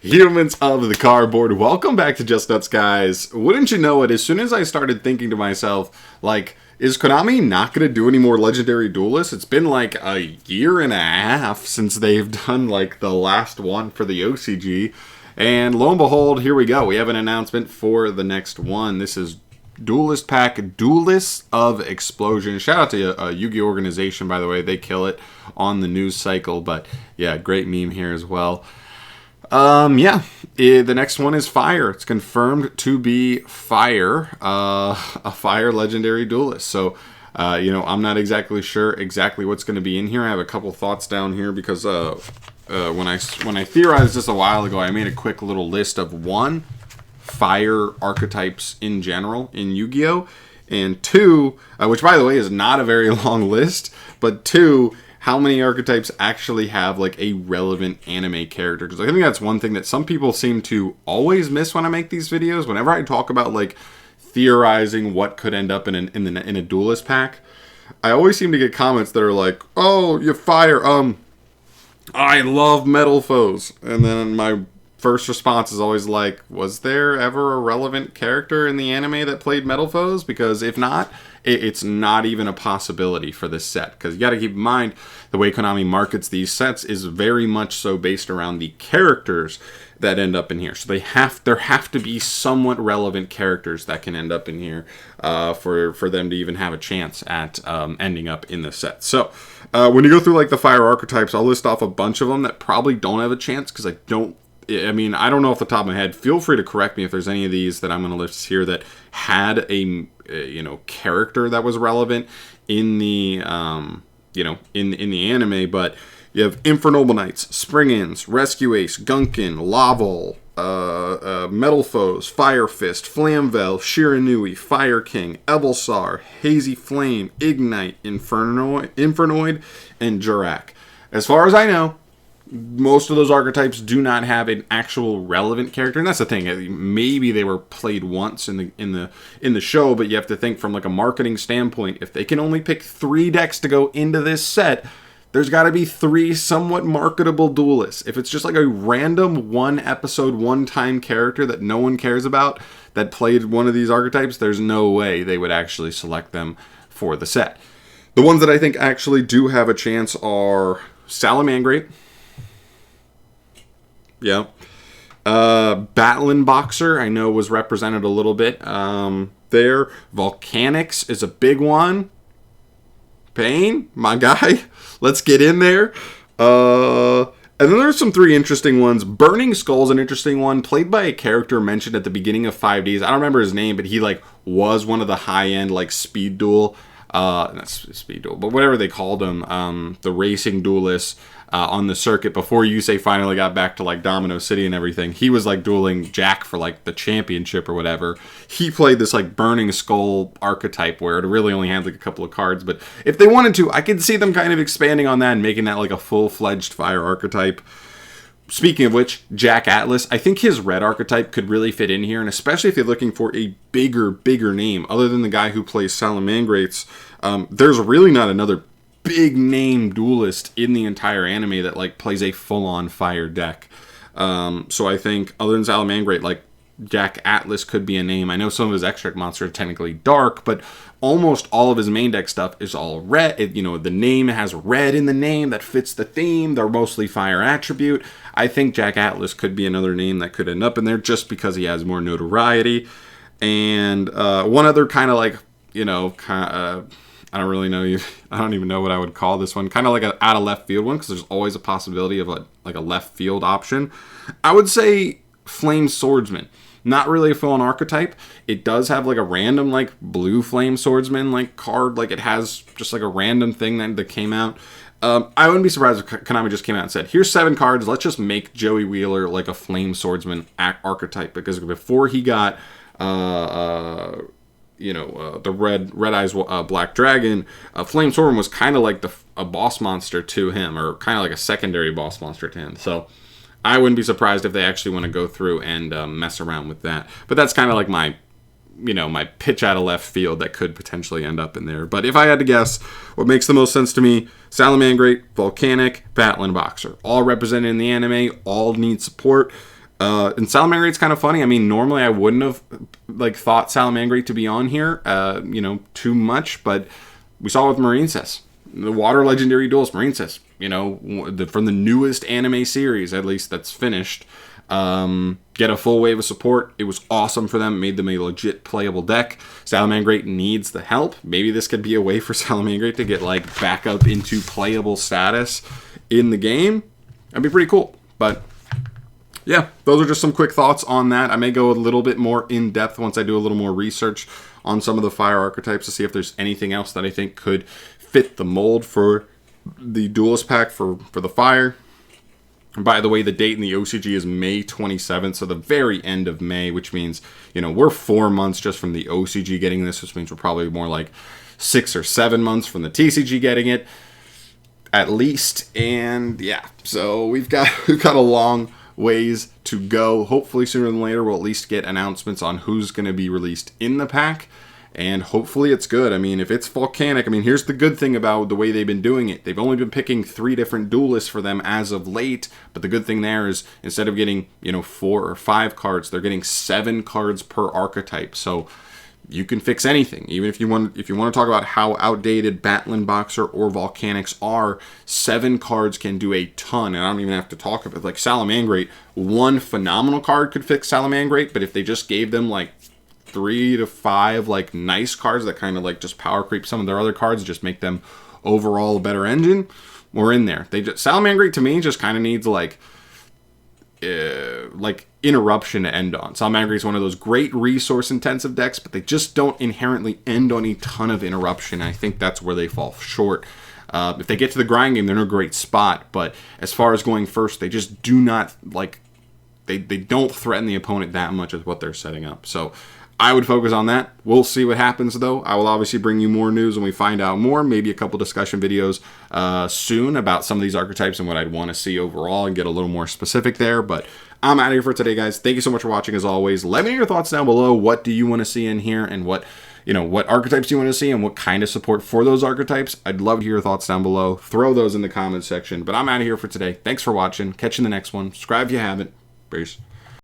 Humans of the cardboard, welcome back to Just Nuts, guys. Wouldn't you know it, as soon as I started thinking to myself, like, is Konami not going to do any more Legendary Duelists? It's been like a year and a half since they've done like the last one for the OCG. And lo and behold, here we go. We have an announcement for the next one. This is Duelist Pack, Duelist of Explosion. Shout out to Yu-Gi-Oh! Organization, by the way. They kill it on the news cycle. But yeah, great meme here as well. The next one is Fire. It's confirmed to be Fire, a Fire Legendary Duelist. So, I'm not exactly sure exactly what's going to be in here. I have a couple thoughts down here because when I theorized this a while ago, I made a quick little list of one, Fire archetypes in general in Yu-Gi-Oh! And two, which by the way is not a very long list, but two, how many archetypes actually have like a relevant anime character? Because I think that's one thing that some people seem to always miss when I make these videos. Whenever I talk about like theorizing what could end up in a Duelist pack, I always seem to get comments that are like, "Oh, you Fire, I love Metal Foes," and then my first response is always like, was there ever a relevant character in the anime that played Metal Foes? Because if not, it's not even a possibility for this set. Because you got to keep in mind, the way Konami markets these sets is very much so based around the characters that end up in here. So there have to be somewhat relevant characters that can end up in here for them to even have a chance at ending up in the set. So when you go through like the Fire archetypes, I'll list off a bunch of them that probably don't have a chance because I don't know off the top of my head. Feel free to correct me if there's any of these that I'm going to list here that had a character that was relevant in the in the anime. But you have Infernoble Knights, Spring-Ins, Rescue Ace, Gunkin, Laval, Metal Foes, Fire Fist, Flamvel, Shiranui, Fire King, Ebelsar, Hazy Flame, Ignite, Infernoid, and Jurak. As far as I know, most of those archetypes do not have an actual relevant character, and that's the thing. Maybe they were played once in the show, but you have to think from like a marketing standpoint. If they can only pick 3 decks to go into this set, there's got to be 3 somewhat marketable duelists. If it's just like a random one episode, one time character that no one cares about that played one of these archetypes, there's no way they would actually select them for the set. The ones that I think actually do have a chance are Salamangreat. Yeah. Battling Boxer, I know, was represented a little bit there. Volcanics is a big one. Pain, my guy. Let's get in there. And then there's some 3 interesting ones. Burning Skull's an interesting one, played by a character mentioned at the beginning of 5Ds. I don't remember his name, but he like was one of the high-end like speed duel. Not speed duel, but whatever they called him. The racing duelists. On the circuit before Yusei finally got back to like Domino City and everything. He was like dueling Jack for like the championship or whatever. He played this like Burning Skull archetype where it really only had like a couple of cards, but if they wanted to, I could see them kind of expanding on that and making that like a full-fledged Fire archetype. Speaking of which, Jack Atlas, I think his red archetype could really fit in here, and especially if you're looking for a bigger name other than the guy who plays Salamangrates. There's really not another big name duelist in the entire anime that like plays a full-on Fire deck. So I think other than Salamangreat, like Jack Atlas could be a name. I know some of his extract monsters are technically dark, but almost all of his main deck stuff is all red. The name has red in the name that fits the theme. They're mostly Fire attribute. I think Jack Atlas could be another name that could end up in there just because he has more notoriety. And one other kind of like, I don't really know. I don't even know what I would call this one. Kind of like an out of left field one, because there's always a possibility of a left field option. I would say Flame Swordsman. Not really a full-on archetype. It does have like a random like blue Flame Swordsman like card. Like it has just like a random thing that came out. I wouldn't be surprised if Konami just came out and said, here's 7 cards. Let's just make Joey Wheeler like a Flame Swordsman archetype. Because before he got the Red Eyes Black Dragon, Flame Swordsman was kind of like a boss monster to him, or kind of like a secondary boss monster to him. So I wouldn't be surprised if they actually want to go through and mess around with that. But that's kind of like my pitch out of left field that could potentially end up in there. But if I had to guess, what makes the most sense to me, Salamangreat, Volcanic, Battling Boxer. All represented in the anime, all need support. And Salamangrate's kind of funny. I mean, normally I wouldn't have like thought Salamangrate to be on here, you know, too much, but we saw with Marincess, the Water Legendary Duelist Marincess, you know, from the newest anime series, at least that's finished, get a full wave of support. It was awesome for them. It made them a legit playable deck. Salamangrate needs the help. Maybe this could be a way for Salamangrate to get like back up into playable status in the game. That'd be pretty cool. But yeah, those are just some quick thoughts on that. I may go a little bit more in depth once I do a little more research on some of the fire archetypes to see if there's anything else that I think could fit the mold for the Duelist pack for the fire. And by the way, the date in the OCG is May 27th, so the very end of May, which means, you know, we're 4 months just from the OCG getting this, which means we're probably more like 6 or 7 months from the TCG getting it, at least. And yeah, so we've got a long ways to go. Hopefully sooner than later we'll at least get announcements on who's going to be released in the pack, and hopefully it's good. I mean, if it's volcanic, I mean, here's the good thing about the way they've been doing it. They've only been picking 3 different duelists for them as of late, but the good thing there is instead of getting, you know, 4 or 5 cards, they're getting 7 cards per archetype. So you can fix anything. Even if you want to talk about how outdated Battling Boxer or Volcanics are, 7 cards can do a ton. And I don't even have to talk about it. Like Salamangrate, 1 phenomenal card could fix Salamangrate, but if they just gave them like 3 to 5 like nice cards that kind of like just power creep some of their other cards, just make them overall a better engine, we're in there. Salamangrate to me just kind of needs like interruption to end on. Salamangrate is one of those great resource-intensive decks, but they just don't inherently end on a ton of interruption. I think that's where they fall short. If they get to the grind game, they're in a great spot, but as far as going first, they just do not, like, they don't threaten the opponent that much as what they're setting up. So I would focus on that. We'll see what happens, though. I will obviously bring you more news when we find out more. Maybe a couple discussion videos soon about some of these archetypes and what I'd want to see overall and get a little more specific there. But I'm out of here for today, guys. Thank you so much for watching, as always. Let me know your thoughts down below. What do you want to see in here, and what archetypes do you want to see, and what kind of support for those archetypes? I'd love to hear your thoughts down below. Throw those in the comments section. But I'm out of here for today. Thanks for watching. Catch you in the next one. Subscribe if you haven't. Peace.